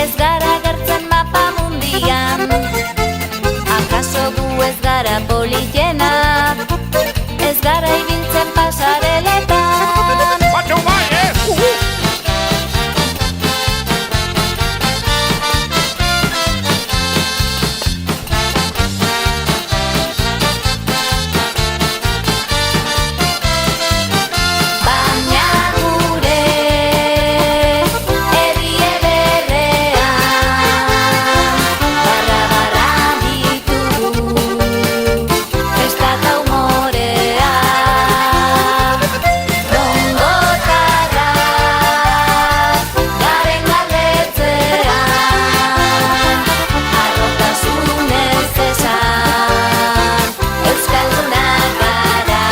Ez gara gertzen mapa mundian, akaso gu ez gara politenak, ez gara ibiltzen pasareletan. Batxo bai, Baina gure herri ederrean barra ditugu festa eta umorea. Gongotarrak garen galdetzean harrotasunez esan euskaldunak gara.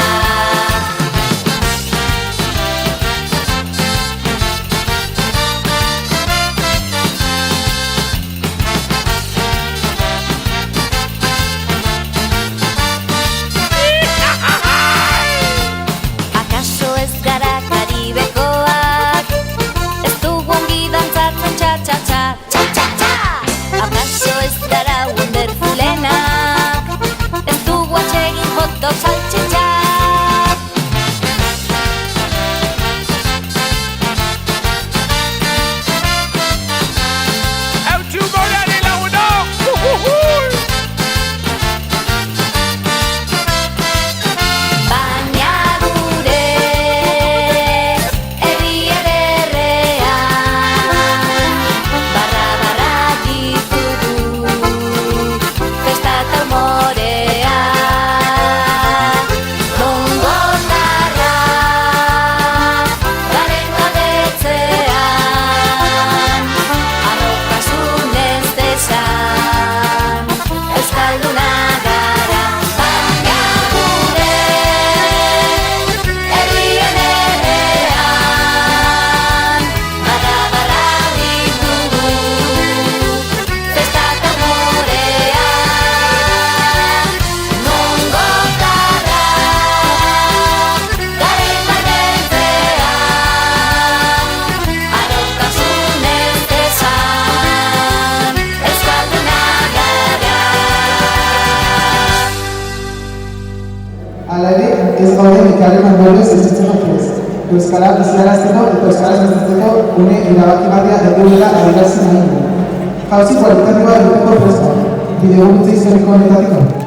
Akaso ez gara karibekoak, ez dugu ongi dantzatzen txa-txa-txa, txa-txa-txa. Akaso ez gara wonderfulenak, ez dugu atsegin hot dog saltxitxak. Eutxu gorari lagunok! Baina gure herri ederrean barra ditugu festa eta umorea. Gongotarrak garen galdetzean harrotasunez esan euskaldunak gara. Baina gure herri ederrean barra ditugu festa eta umorea. Gongotarrak garen galdetzean harrotasunez esan euskaldunak gara. Hala ere, ez gaude elkarren ondorioz ezitzeko prest. Euskara biziarazteko eta euskaraz bizitzeko une erabakigarria dugula adierazi nahi dugu. Jauzi kualitatiboa egiteko presta. Bideo guzti historiko honetatik.